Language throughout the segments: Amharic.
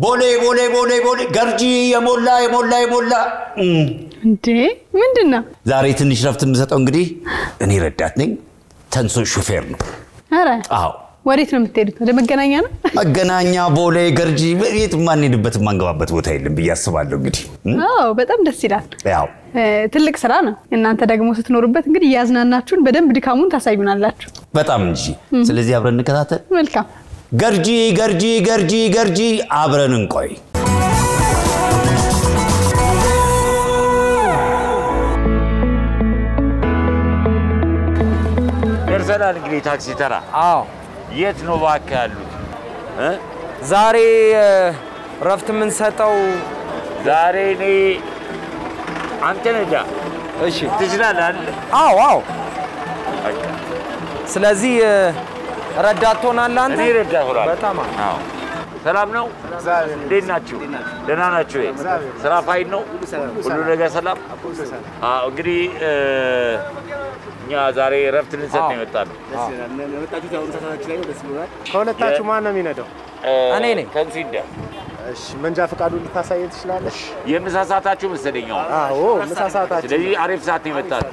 ቦሌ ገርጂ የሞላ እንዴ ምንድነው ዛሬ ትንሽ ረፍት እንሰጠው እንግዲህ እኔ ረዳት ነኝ ተንሶ ሹፌር ነው አረ አዎ ወዴት ነው የምትሄዱት ወደ መገናኛ ነው መገናኛ ቦሌ ገርጂ የት ማን ሄድበት ማንገባበት ቦታ የለም ብያስባለሁ እንግዲህ አዎ በጣም ደስ ይላል ያው ትልቅ ስራ ነው እናንተ ደግሞ ስትኖርበት እንግዲህ ያዝናናችሁን በደንብ ድካሙን ታሳዩናላችሁ በጣም እንጂ ስለዚህ አብረን እንከታተል መልካም ገርጂ አብረን እንቆይ ደርሰናል እንግዲህ ታክሲ ተራ አዎ የት ነው ባካ ያሉት ዛሬ ረፍት ምን ሰጠው ዛሬ ነይ አንተ ነዳ እሺ ትችላለህ አይደል አዎ ስለዚህ ረዳቶናል አንተ እኔ ረዳቶናል በጣም አዎ ሰላም ነው እንዴት ናችሁ ደህና ናችሁ ስራ ፋይል ነው ሁሉ ነገር ሰላም አዎ እንግዲህ እኛ ዛሬ ረፍት ልንሰጥ ነው የመጣነው ለመጣችሁ ያው ተሳታችሁ ላይ ደስ ብሎናል ከሁለታችሁ ማን ነው የሚነዳው እኔ ነኝ ከንሲዳ እሺ መንጃ ፈቃዱን ልታሳየን ትችላለሽ የምሳ ሰዓታችሁ መሰለኛው አዎ ምሳ ሰዓታችሁ ስለዚህ አሪፍ ሰዓት ነው የመጣነው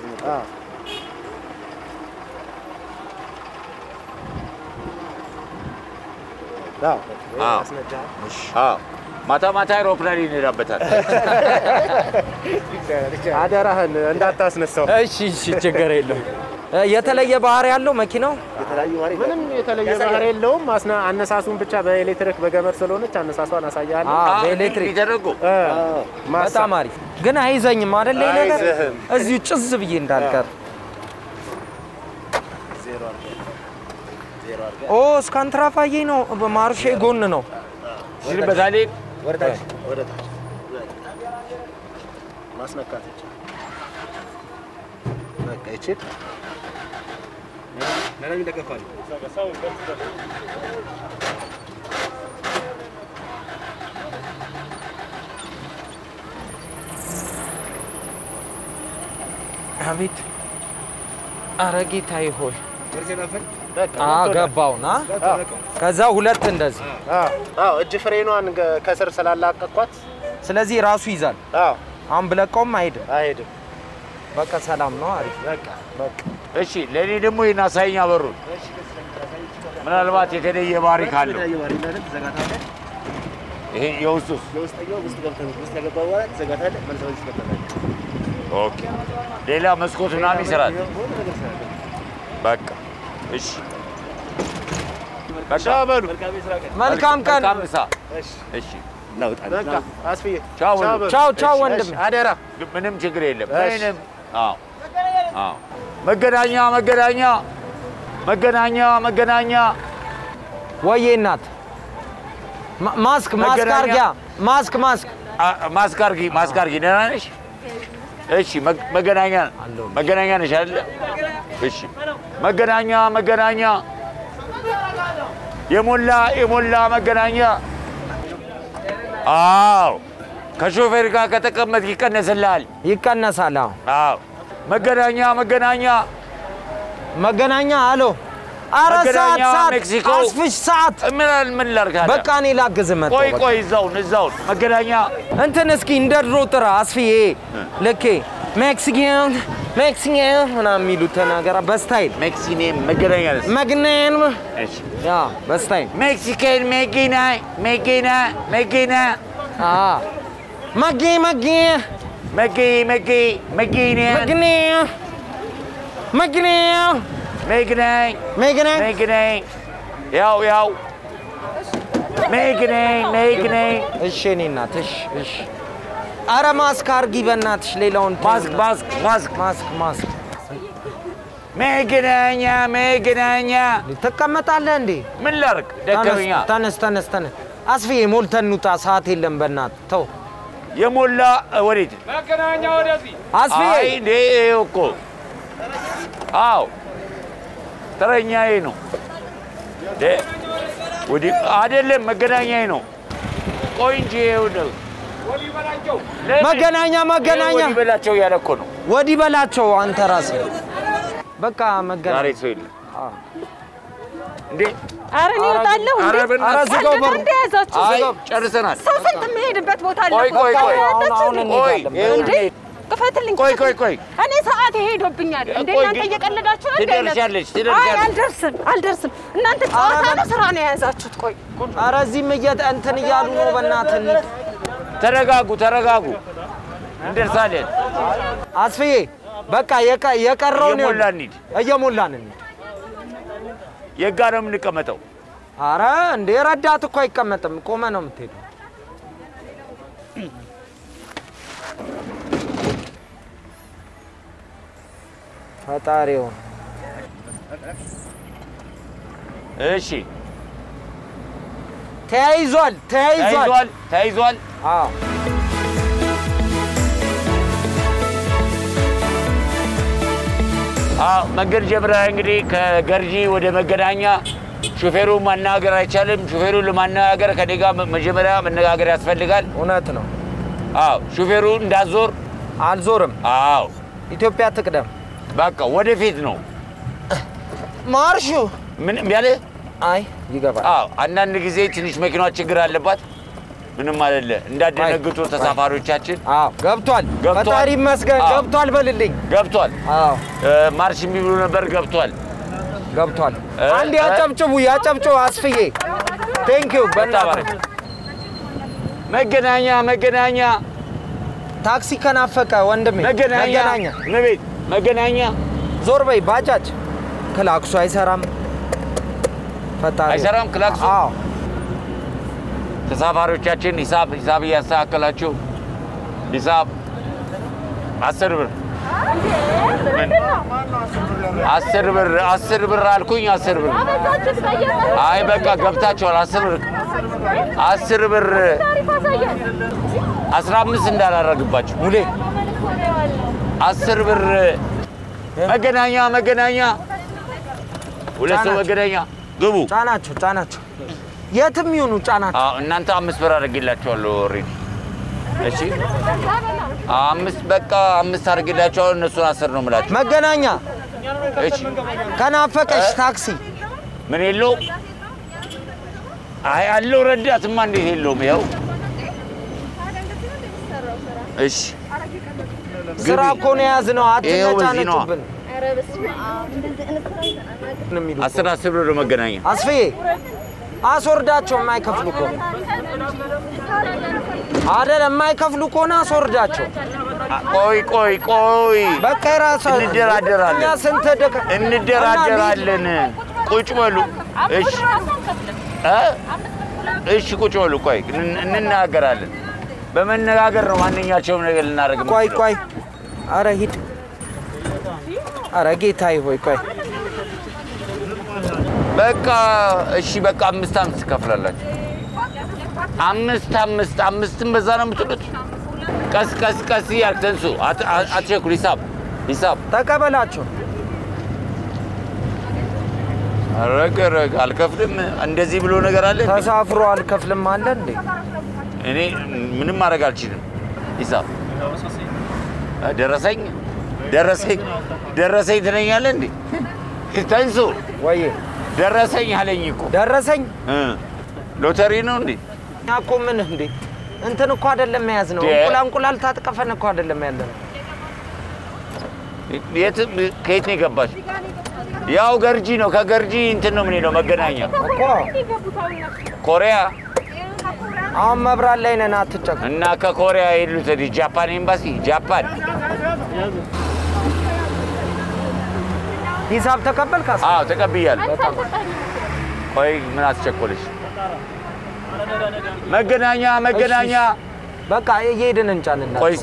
አዎ ማታ አይሮፕላን ይነዳበታል አደራህን እንዳታስነሳው እሺ ችግር የለም የተለየ ባህሪ ያለው መኪናው ምንም የተለየ ባህሪ የለውም አነሳሱን ብቻ በኤሌክትሪክ በገመድ ስለሆነች አነሳሷን አሳያለሁ በኤሌክትሪክ ይደረጉ በጣም አሪፍ ግን አይዘኝም አይደል ይሄ ነገር እዚሁ ጭዝ ብዬ እንዳልቀር ኦ ስካንትራፋዬ ነው በማርሼ ጎን ነው እዚህ በዛሌ ወርዳች ማስነካት በቃ ይችል ለምን ተከፋል አቤት አረጌታዬ ሆይ ገባውና ከዛ ሁለት እንደዚህ እጅ ፍሬኗን ከስር ስላላቀቋት ስለዚህ ራሱ ይዛል አሁን ብለቀውም አይሄድም በቃ ሰላም ነው አሪፍ በቃ እሺ ለኔ ደግሞ ይናሳይኛ በሩን ምናልባት የተለየ ባህሪ ካለው ይሄ የውስጠኛው ውስጥ ገብተን ውስጥ ያገባው በኋላ ተዘጋታለህ መልሰው ይስከተላል ኦኬ ሌላ መስኮትና ይሰራል በቃ እሺ በሻበሉ መልካም ቀን እሺ ናውጣ በቃ አስፍዬ ቻው ወንድም አደራ ምንም ችግር የለም ምንም አዎ መገናኛ ወዬ እናት ማስክ አርጊ ደህና ነሽ እሺ መገናኛ ነሽ አይደል እሺ መገናኛ የሞላ መገናኛ አዎ ከሾፌር ጋር ከተቀመጥ ይቀነሳል አዎ መገናኛ አሎ አረሳት አስፍሽ ሰዓት ምን ላርጋዳ በቃ እኔ ላግዝ መጣ ቆይ እዛው መገናኛ እንትን እስኪ እንደድሮ ጥራ አስፍዬ ልኬ ሜክሲካን ምናምን የሚሉት ነገር በስታይል ሜክሲኔም መገናኛ እሺ ያ በስታይል ሜክሲካን መገና ያው መገና እሺ እኔ እናት እሺ አረ ማስክ አርጊ በእናትሽ ሌላውን ማስክ መገናኛ ተቀመጣለህ እንዴ ምን ላርግ ደከመኛ ተነስ አስፍዬ ሞልተን እንውጣ ሰዓት የለም በእናትህ ተው የሞላ ወዴት መገናኛ ወደዚህ አስፍዬ እንዴ እኮ አዎ ተረኛዬ ነው ወዲ አይደለም መገናኛዬ ነው ቆይ እንጂ ይኸውልህ መገናኛ ወዲ በላቸው ያለ እኮ ነው ወዲ በላቸው አንተ ራስህ በቃ መገናኛ ዛሬ ሰው የለም እንዴ ኧረ እኔ እወጣለሁ እንዴ ኧረ ዝጋው በሩ እንደያዛችሁ አይ ጨርሰናል ሰው ስንት የሚሄድበት ቦታ አለ ቆይ አሁን እንሄዳለን እንዴ ክፈትልኝ ቆይ እኔ ሰዓት ሄዶብኛል እንዴ እናንተ እየቀለዳችሁ ነው ትደርሻለሽ አይ አልደርስም እናንተ ጨዋታ ነው ስራ ነው የያዛችሁት ቆይ ኧረ እዚህም እንትን እያሉ ነው በእናትህ ተረጋጉ እንደርሳለን አስፍዬ በቃ የቀረውን እየሞላን እንሂድ የጋ ነው የምንቀመጠው ኧረ እንዴ ረዳት እኮ አይቀመጥም ቆመ ነው የምትሄደው ፈጣሪው እሺ ተያይዟል አዎ መንገድ ጀምረህ እንግዲህ ከገርጂ ወደ መገናኛ ሹፌሩ ማናገር አይቻልም ሹፌሩ ለማናገር ከኔ ጋር መጀመሪያ መነጋገር ያስፈልጋል እውነት ነው አዎ ሹፌሩ እንዳዞር አልዞርም አዎ ኢትዮጵያ ትቅደም በቃ ወደፊት ነው ማርሹ ምን ያለ አይ ይገባል አዎ አንዳንድ ጊዜ ትንሽ መኪናዋ ችግር አለባት ምንም አይደለ እንዳደነግጡ ተሳፋሪዎቻችን አዎ ገብቷል ፈጣሪ ይመስገን ገብቷል በልልኝ ገብቷል አዎ ማርሽ የሚብሉ ነበር ገብቷል አንድ ያጨብጭቡ አስፍዬ ቴንክ ዩ በእናትህ መገናኛ ታክሲ ከናፈቀ ወንድሜ መገናኛ ዞር በይ ባጃጅ ክላክሱ አይሰራም ፈጣሪ አይሰራም ክላክሱ አዎ ተሳፋሪዎቻችን ሂሳብ እያስተካከላችሁ ሂሳብ 10 ብር 10 ብር አልኩኝ 10 ብር አይ በቃ ገብታችኋል 10 ብር 15 እንዳላረግባችሁ ሙሌ 10 ብር መገናኛ ሁለት ሰው መገናኛ ግቡ ጫናችሁ የትም ይሁኑ ጫናችሁ እናንተ 5 ብር አድርጌላችኋለሁ ኦሬዲ እሺ 5 በቃ 5 አድርጌላችኋለሁ እነሱን 10 ነው የምላችሁ መገናኛ እሺ ከናፈቀሽ ታክሲ ምን የለው አይ አለው ረዳትማ እንዴት የለውም ይኸው እሺ ስራ እኮ ነው ያዝነው አትነጫነጩብን 10 ብር መገናኛ አስፍዬ አስወርዳቸው የማይከፍሉ ከሆነ አይደለም የማይከፍሉ ከሆነ አስወርዳቸው ቆይ በቃ የራሳችሁ እንደራደራለን ቁጭ በሉ እሺ ቁጭ በሉ ቆይ እንናገራለን በመነጋገር ነው ማንኛቸውም ነገር ልናደርግ ቆይ ኧረ ሂድ ኧረ ጌታዬ ሆይ ቆይ በቃ እሺ በቃ 5 ከፍላላችሁ 5 በዛ ነው የምትሉት ቀስ ያርተንሱ አትቸኩል ሂሳብ ተቀበላችሁ ረግ አልከፍልም እንደዚህ ብሎ ነገር አለ ተሳፍሮ አልከፍልም አለ እንዴ እኔ ምንም ማድረግ አልችልም ሂሳብ ደረሰኝ ትለኛለህ እንዴ ተንሱ ወይ ደረሰኝ አለኝ እኮ ደረሰኝ ሎተሪ ነው እንዴ ያቆ ምን እንዴ እንትን እኮ አይደለም መያዝ ነው እንቁላል ታጥቀፈን እኮ አይደለም ያለው ከየት ነው የገባሽ ያው ገርጂ ነው ከገርጂ እንትን ነው ምን ነው መገናኛ እኮ ኮሪያ አሁን መብራት ላይ ነን አትጨቅ እና ከኮሪያ የሉት ጃፓን ኤምባሲ ጃፓን ሂሳብ ተቀበልካስ አዎ ተቀብያለሁ ቆይ ምን አስቸኮልሽ መገናኛ በቃ እየሄድን እንጫንና ቆይ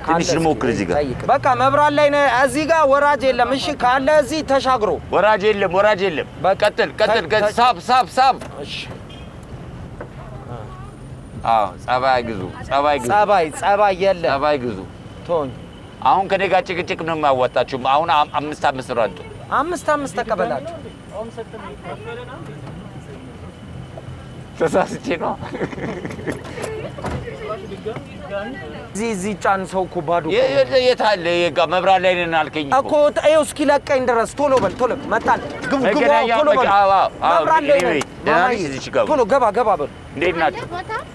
ትንሽ ልሞክር እዚህ ጋር በቃ መብራት ላይ ነን እዚህ ጋር ወራጅ የለም እሺ ካለ እዚህ ተሻግሮ ወራጅ የለም ቀጥል ሳብ እሺ አዎ ጸባይ ግዙ ጸባይ የለ ጸባይ ግዙ ቶኝ አሁን ከኔ ጋር ጭቅጭቅ ነው የሚያዋጣችሁ አሁን 5 ብር አንጡ 5 ተቀበላችሁ ተሳስቼ ነው እዚህ ጫን ሰው እኮ ባዶ የት አለ መብራት ላይ ነን አልከኝ እኮ እየው እስኪ ለቀኝ ድረስ ቶሎ በል መጣን ግቡ ቶሎ በል መብራት ላይ ነን ቶሎ ገባ በል እንዴት ናችሁ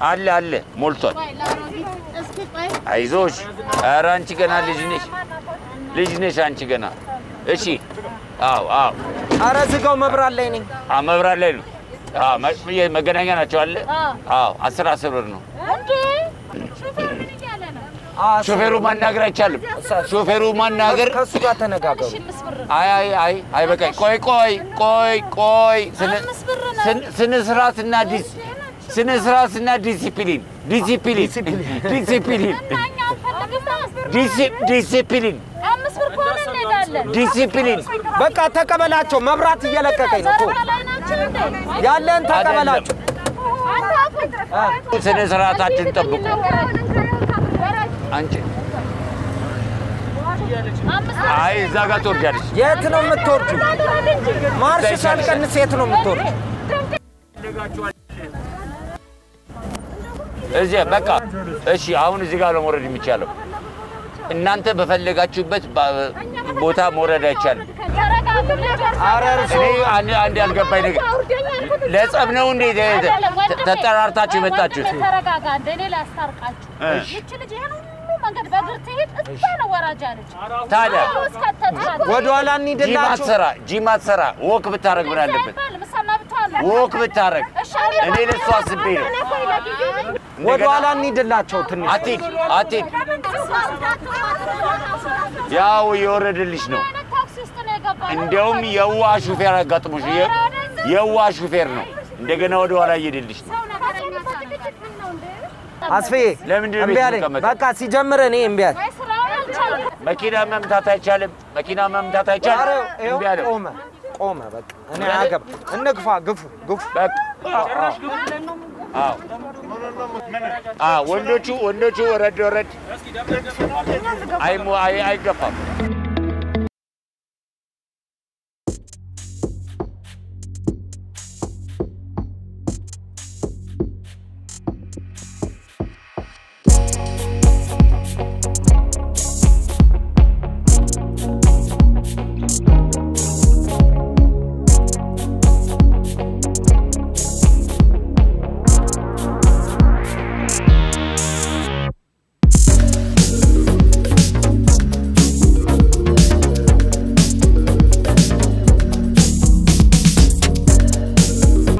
አለ ሞልቷል አይዞሽ ኧረ አንቺ ገና ልጅ ነሽ አንቺ ገና እሺ አዎ ኧረ ዝጋው መብራት ላይ ነኝ መብራት ላይ ነው መገናኛ ናቸው አለ አዎ 10 ብር ነው ሾፌሩ ማናገር አይቻልም ሾፌሩ ማናገር ከሱ ጋር ተነጋገሩ አይ በቃ ቆይ ስነ ስርዓትና ዲሲፕሊን በቃ ተቀበላቸው መብራት እየለቀቀኝ ነው ያለን ተቀበላቸው ስነ ስርዓታችን ጠብቁ አንቺ አይ እዛ ጋር ትወርጃለሽ የት ነው የምትወርጂው ማርሽ ሳልቀንስ የት ነው የምትወርጂው እዚህ በቃ እሺ አሁን እዚህ ጋር ለመውረድ የሚቻለው እናንተ በፈለጋችሁበት ቦታ መውረድ አይቻልም አረርሱ አንድ ያልገባኝ ነገር ለጸብ ነው እንዴ ተጠራርታችሁ የመጣችሁት ተረጋጋ እንደኔ ላስታርቃችሁ እቺ ልጅ ይሄን ሁሉ መንገድ በእግር ትሄድ እዛ ነው ወራጅ አለች ታዲያ ወደ ኋላ እንሂድላችሁ ጂማት ሰራ ወክ ብታረግ ምን አለበት ወክ ብታረግ እኔ ለሷ አስቤ ነው ወደ ኋላ እንሂድላቸው ትንሽ አትሂድ ያው የወረደልሽ ነው እንደውም የዋ ሹፌር አጋጥሞሽ የዋ ሹፌር ነው እንደገና ወደ ኋላ እየሄደልሽ ነው አስፈዬ እምቢ አለኝ በቃ ሲጀምር እኔ እምቢ አለኝ መኪና መምታት አይቻልም እምቢ አለ ቆመ በቃ እኔ አገብ እንግፋ ግፉ በቃ ወንዶቹ ወረድ አይገፋም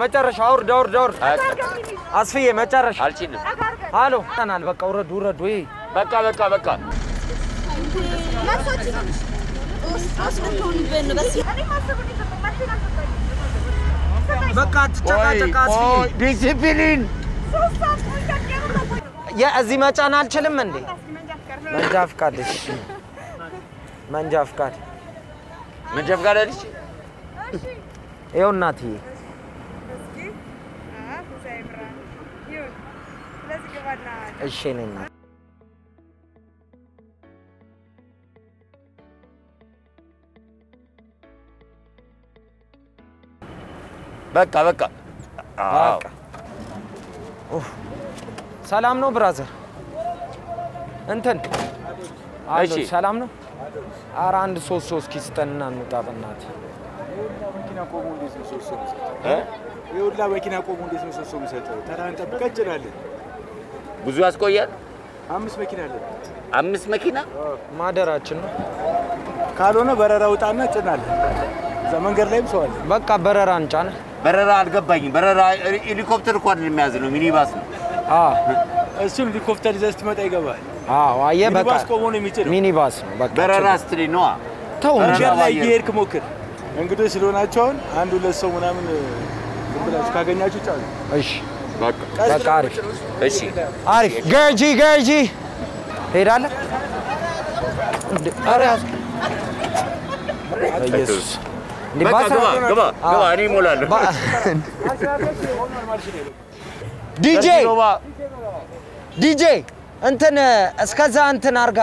መጨረሻ አውርድ አስፍዬ መጨረሻ አልችልም አሎ ተናል በቃ ውረድ ወይ በቃ በቃ ተጨቃጨቃ አስፍዬ ዲሲፕሊን እዚህ መጫን አልችልም እንዴ መንጃ ፍቃድ አለች ይኸው እናትዬ እሺ ነኝ በቃ ሰላም ነው ብራዘር እንትን አይ ሰላም ነው ኧረ አንድ 3 ኪስተንና እንውጣ በእናትህ መኪና ቆሞ እንዴት ነው 3 ይውላ መኪና ቆሞ እንዴት ነው 3 የሚሰጠው ተራን ጠብቀጭናለን ብዙ ያስቆያል 5 መኪና አለ 5 መኪና ማደራችን ነው ካልሆነ በረራ ውጣና ጭናለን እዛ መንገድ ላይም ሰው አለ በቃ በረራ እንጫና በረራ አልገባኝም በረራ ሄሊኮፕተር እኮ አይደለም የሚያዝ ነው ሚኒባስ ነው እሱን ሄሊኮፕተር ይዘህ ስትመጣ ይገባል አየ በቃ ሚኒባስ ቆሞ ነው የሚጭነው ሚኒባስ ነው በቃ በረራ ስትሪ ነው ተው መንገድ ላይ እየሄድክ ሞክር እንግዲህ ስለሆናችሁ አሁን አንድ ሁለት ሰው ምናምን ዝም ብላችሁ ካገኛችሁ ጫኑ እሺ በቃ አሪፍ ገርጂ ሄዳለህ ኧረ ያዝ ኢየሱስ ግባ እኔ እሞላለሁ ዲጄ እንትን እስከዛ እንትን አርጋ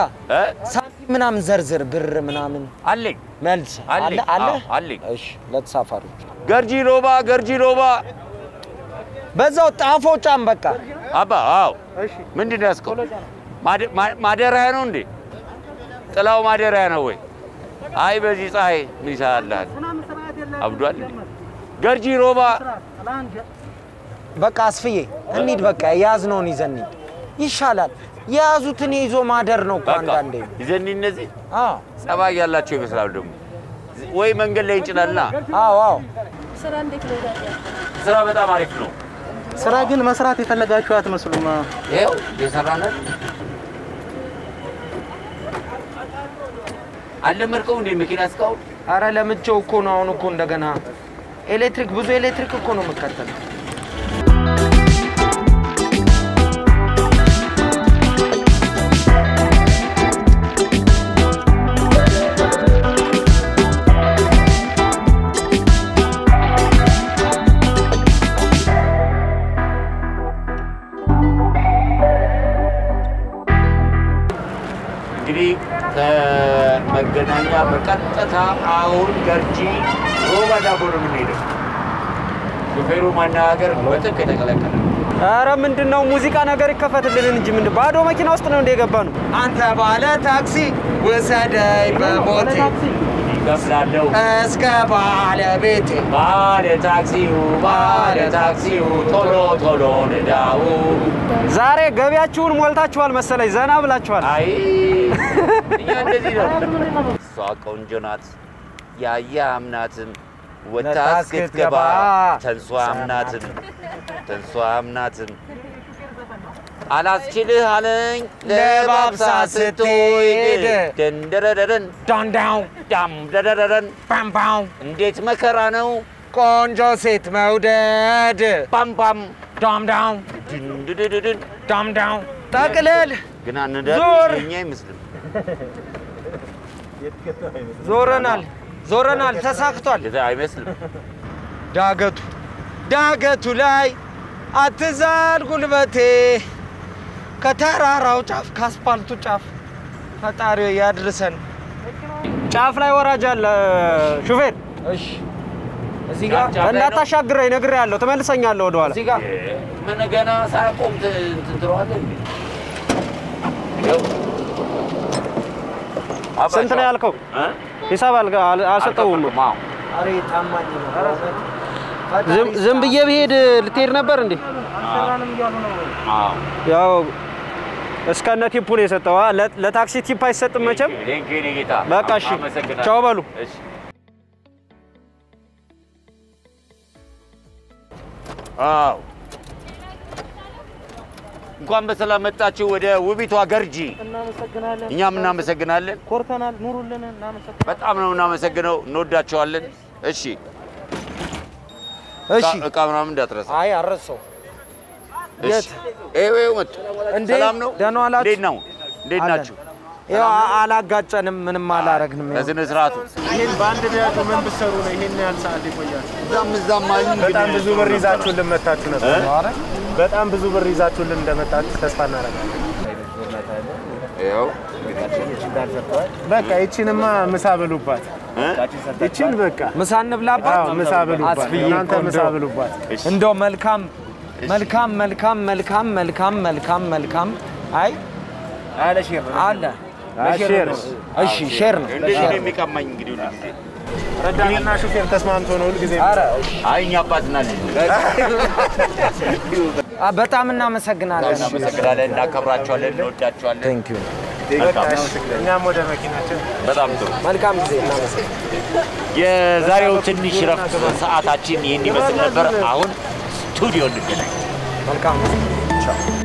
ሳንቲም ምናምን ዘርዝር ብር ምናምን አለኝ መልስ አለኝ እሺ ለተሳፋሪዎች ገርጂ ሎባ በዛው ጣፎ ጫም በቃ አባ አዎ ምንድነው ያስከው ማደሪያ ነው እንዴ ጥላው ማደሪያ ነው ወይ አይ በዚህ ፀሐይ ምን ይሳላል አብዷል ገርጂ ሮባ በቃ አስፍዬ እንሂድ በቃ ያዝነውን ይዘን ይሻላል ያዙትን ይዞ ማደር ነው አንዳንዴ ይዘን እነዚህ ጸባይ ያላቸው ይመስላል ደግሞ ወይ መንገድ ላይ እንጭላልና አዎ ስራ እንዴት ነው ስራ በጣም አሪፍ ነው ስራ ግን መስራት የፈለጋችሁ አትመስሉም ይሄው የሰራነ አለመርከው እንደ መኪና እስካው አረ ለምቸው እኮ ነው አሁን እኮ እንደገና ኤሌክትሪክ ብዙ ኤሌክትሪክ እኮ ነው መከተለው መገናኛ በቀጥታ አሁን ገርጂ ሮባ ዳቦ ነው የምንሄደው ሹፌሩ ማናገር በጥቅ የተከለከለ አረ ምንድነው ሙዚቃ ነገር ይከፈትልን እንጂ ምን ባዶ መኪና ውስጥ ነው እንደገባነው አንተ ባለ ታክሲ ወሰደኝ በሞቴ ገፍላለው እስከ ባለቤቴ ባለ ታክሲው ቶሎ ቶሎ ንዳው ዛሬ ገቢያችሁን ሞልታችኋል መሰለኝ ዘና ብላችኋል አይ እኛ እንደዚህ ነው ቆንጆ ናት ያያምናትን ወታስከት ገባ ተንሷምናትን አላስችልህ አለኝ ለባብሳ ስትወይድ ደንደረደረን ዳም ደረደረን ፓምፓም እንዴት መከራ ነው ቆንጆ ሴት መውደድ ፓምፓም ዳም ድንድድድድን ዳም ጠቅልል ግን አንደኛ ይመስልም ዞረናል ተሳክቷል አይመስልም ዳገቱ ላይ አትዛል ጉልበቴ ከተራራው ጫፍ ካስፓልቱ ጫፍ ፈጣሪው ያድርሰን ጫፍ ላይ ወራጅ አለ ሹፌር እሺ እዚህ ጋር እንዳታሻግረኝ ነግሬያለሁ ተመልሰኛለሁ ወደ ኋላ እዚህ ጋር ምን ገና ሳቆም ትንትሯለህ ስንት ነው ያልከው ሂሳብ አልሰጠውም አሬ ታማኝ ነው ዝም ብዬ ብሄድ ልትሄድ ነበር እንዴ ያው እስከነ ቲፑ ነው የሰጠው ለታክሲ ቲፕ አይሰጥም መቼም በቃ እሺ ቻው በሉ አው እንኳን በሰላም መጣችሁ ወደ ውቢቷ ገርጂ እናመሰግናለን እኛም እናመሰግናለን ኮርተናል ኑሩልን እናመሰግናለን በጣም ነው እናመሰግነው እንወዳቸዋለን እሺ እቃ ምናምን እንዳትረሳ አይ አረሰው እሺ ኤው መጡ ሰላም ነው እንዴት ናችሁ ያው አላጋጨንም ምንም አላረግንም ለዝነ ስርዓቱ ይሄን ባንድ ቢያቱ ምን ብትሰሩ ነው ይሄን ያህል ሰዓት ይቆያችሁ እዛም ማለት በጣም ብዙ ብር ይዛችሁልን መጣችሁ ነበር በጣም ብዙ ብር ይዛችሁልን እንደመጣችሁ ተስፋ እናደርጋለን ያው በቃ እቺንማ ምሳ በሉባት እቺን በቃ ምሳ እንብላባት ምሳ በሉባት እናንተ ምሳ በሉባት እንደው መልካም አይ አለ ሼር አለ ሼር እሺ ሼር ነው እንደዚህ ነው የሚቀማኝ እንግዲህ ሁሉ ጊዜ ረዳትና ሹፌር ተስማምቶ ነው ሁሉ ጊዜ አይ እኛ አባትና ልጅ በጣም እናመሰግናለን እናከብራቸዋለን እንወዳቸዋለን ቴንክ ዩ እኛም ወደ መኪናችን በጣም ጥሩ መልካም ጊዜ እናመሰግናለን የዛሬው ትንሽ ረፍት ሰዓታችን ይሄን ይመስል ነበር አሁን ስቱዲዮ እንገናኝ መልካም ቻው